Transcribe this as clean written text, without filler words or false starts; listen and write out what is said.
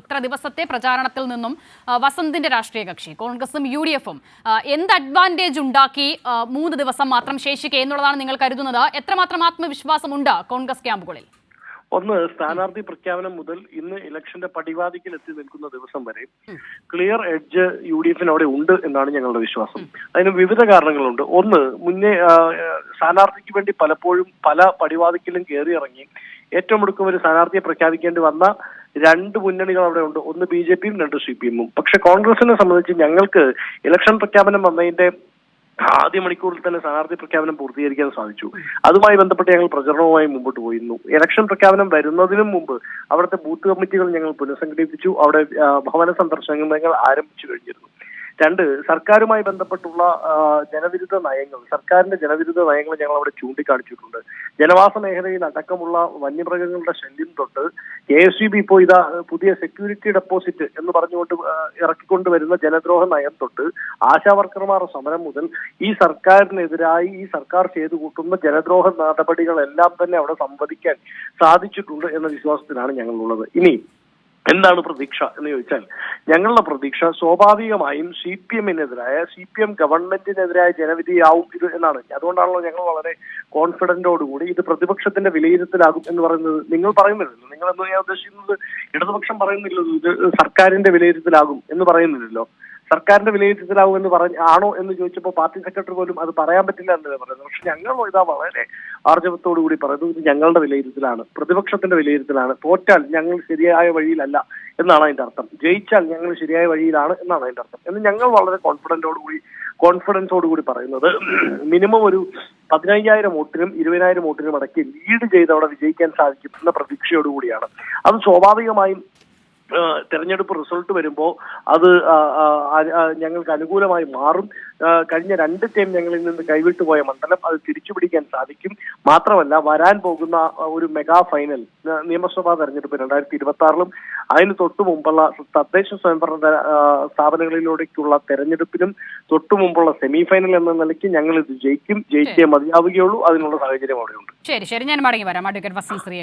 ഇത്ര ദിവസത്തെ പ്രചാരണത്തിൽ നിന്നും വസന്തിന്റെ രാഷ്ട്രീയ കക്ഷി കോൺഗ്രസും UDF-ഉം എന്ത് അഡ്വാൻറ്റേജ് ഉണ്ടാക്കി 3 ദിവസം മാത്രം ശേഷിക്കെ എന്നുള്ളതാണ് നിങ്ങൾ കരുതുന്നത്? എത്രമാത്രം ആത്മവിശ്വാസമുണ്ട് കോൺഗ്രസ് ക്യാമ്പുകളിൽ? ഒന്ന്, സ്ഥാനാർത്ഥി പ്രഖ്യാപനം മുതൽ ഇന്ന് ഇലക്ഷന്റെ പടിവാതിക്കൽ എത്തി നിൽക്കുന്ന ദിവസം വരെ ക്ലിയർ എഡ്ജ് UDF-ന് അവിടെ ഉണ്ട് എന്നാണ് ഞങ്ങളുടെ വിശ്വാസം. അതിന് വിവിധ കാരണങ്ങളുണ്ട്. ഒന്ന്, മുന്നേ സ്ഥാനാർത്ഥിക്ക് വേണ്ടി പലപ്പോഴും പല പടിവാതിക്കലും കയറി ഇറങ്ങി ഏറ്റവും ഒടുക്കം ഒരു സ്ഥാനാർത്ഥിയെ പ്രഖ്യാപിക്കേണ്ടി വന്ന 2 മുന്നണികൾ അവിടെ ഉണ്ട്. ഒന്ന് BJP-യും 2 CPM-ഉം. പക്ഷെ കോൺഗ്രസിനെ സംബന്ധിച്ച് ഞങ്ങൾക്ക് ഇലക്ഷൻ പ്രഖ്യാപനം വന്നതിന്റെ ആദ്യ മണിക്കൂറിൽ തന്നെ സ്ഥാനാർത്ഥി പ്രഖ്യാപനം പൂർത്തീകരിക്കാൻ സാധിച്ചു. അതുമായി ബന്ധപ്പെട്ട് ഞങ്ങൾ പ്രചരണവുമായി മുമ്പോട്ട് പോയിരുന്നു. ഇലക്ഷൻ പ്രഖ്യാപനം വരുന്നതിനും മുമ്പ് അവിടുത്തെ ബൂത്ത് കമ്മിറ്റികൾ ഞങ്ങൾ പുനഃസംഘടിപ്പിച്ചു. അവിടെ ഭവന സന്ദർശനങ്ങൾ ആരംഭിച്ചു കഴിഞ്ഞിരുന്നു. 2, സർക്കാരുമായി ബന്ധപ്പെട്ടുള്ള സർക്കാരിന്റെ ജനവിരുദ്ധ നയങ്ങൾ ഞങ്ങൾ അവിടെ ചൂണ്ടിക്കാണിച്ചിട്ടുണ്ട്. ജനവാസ മേഖലയിൽ അടക്കമുള്ള വന്യമൃഗങ്ങളുടെ ശല്യം തൊട്ട് KSEB ഇപ്പോൾ ഇതാ പുതിയ സെക്യൂരിറ്റി ഡെപ്പോസിറ്റ് എന്ന് പറഞ്ഞുകൊണ്ട് ഇറക്കിക്കൊണ്ടുവരുന്ന ജനദ്രോഹ നയം തൊട്ട് ആശാവർക്കർമാർ സമരം മുതൽ ഈ സർക്കാരിനെതിരായി ഈ സർക്കാർ ചെയ്തു കൂട്ടുന്ന ജനദ്രോഹ നടപടികളെല്ലാം തന്നെ അവിടെ സംവദിക്കാൻ സാധിച്ചിട്ടുണ്ട് എന്ന വിശ്വാസത്തിലാണ് ഞങ്ങളുള്ളത്. ഇനി എന്താണ് പ്രതീക്ഷ എന്ന് ചോദിച്ചാൽ, ഞങ്ങളുടെ പ്രതീക്ഷ സ്വാഭാവികമായും CPM ഗവൺമെന്റിനെതിരായ ജനവിധിയാവും ഇത് എന്നാണ്. അതുകൊണ്ടാണല്ലോ ഞങ്ങൾ വളരെ കോൺഫിഡന്റോടുകൂടി ഇത് പ്രതിപക്ഷത്തിന്റെ വിലയിരുത്തലാകും എന്ന് പറയുന്നത്. നിങ്ങൾ പറയുന്നില്ലല്ലോ, നിങ്ങൾ എന്ന് ഞാൻ ഉദ്ദേശിക്കുന്നത് ഇടതുപക്ഷം പറയുന്നില്ലല്ലോ ഇത് സർക്കാരിന്റെ വിലയിരുത്തലാകും എന്ന് പറയുന്നില്ലല്ലോ. സർക്കാരിന്റെ വിലയിരുത്തലാവും എന്ന് ആണോ എന്ന് ചോദിച്ചപ്പോൾ പാർട്ടി സെക്രട്ടറി പോലും അത് പറയാൻ പറ്റില്ല എന്ന് പറയുന്നത്. പക്ഷെ ഞങ്ങൾ ഇതാ വളരെ ആർജവത്തോടു കൂടി പറയുന്നത് ഇത് ഞങ്ങളുടെ വിലയിരുത്തലാണ്, പ്രതിപക്ഷത്തിന്റെ വിലയിരുത്തലാണ്. തോറ്റാൽ ഞങ്ങൾ ശരിയായ വഴിയിലല്ല എന്നാണ് അതിന്റെ അർത്ഥം, ജയിച്ചാൽ ഞങ്ങൾ ശരിയായ വഴിയിലാണ് എന്നാണ് അതിന്റെ അർത്ഥം എന്ന് ഞങ്ങൾ വളരെ കോൺഫിഡൻസോടുകൂടി പറയുന്നത്. മിനിമം ഒരു 15,000 വോട്ടിനും 20,000 വോട്ടിനും അടക്കി ലീഡ് ചെയ്ത് അവിടെ വിജയിക്കാൻ സാധിക്കും എന്ന പ്രതീക്ഷയോടുകൂടിയാണ്. അത് സ്വാഭാവികമായും തെരഞ്ഞെടുപ്പ് റിസൾട്ട് വരുമ്പോൾ അത് ഞങ്ങൾക്ക് അനുകൂലമായി മാറും. കഴിഞ്ഞ 2 ടൈം ഞങ്ങളിൽ നിന്ന് കൈവിട്ടുപോയ മണ്ഡലം അത് തിരിച്ചുപിടിക്കാൻ സാധിക്കും. മാത്രമല്ല, വരാൻ പോകുന്ന ഒരു മെഗാ ഫൈനൽ നിയമസഭാ തെരഞ്ഞെടുപ്പ് 2026-ലും അതിന് തൊട്ടു മുമ്പുള്ള തദ്ദേശ സ്വയംഭരണ സ്ഥാപനങ്ങളിലൂടെയുള്ള തെരഞ്ഞെടുപ്പിനും തൊട്ടു മുമ്പുള്ള സെമി ഫൈനൽ എന്ന നിലയ്ക്ക് ഞങ്ങൾ ഇത് ജയിച്ചേ മതിയാവുകയുള്ളൂ. അതിനുള്ള സാഹചര്യം അവിടെയുണ്ട്. ശരി, ഞാൻ മടങ്ങി വരാം. അഡ്വക്കേറ്റ് വസന്ത് ശ്രീ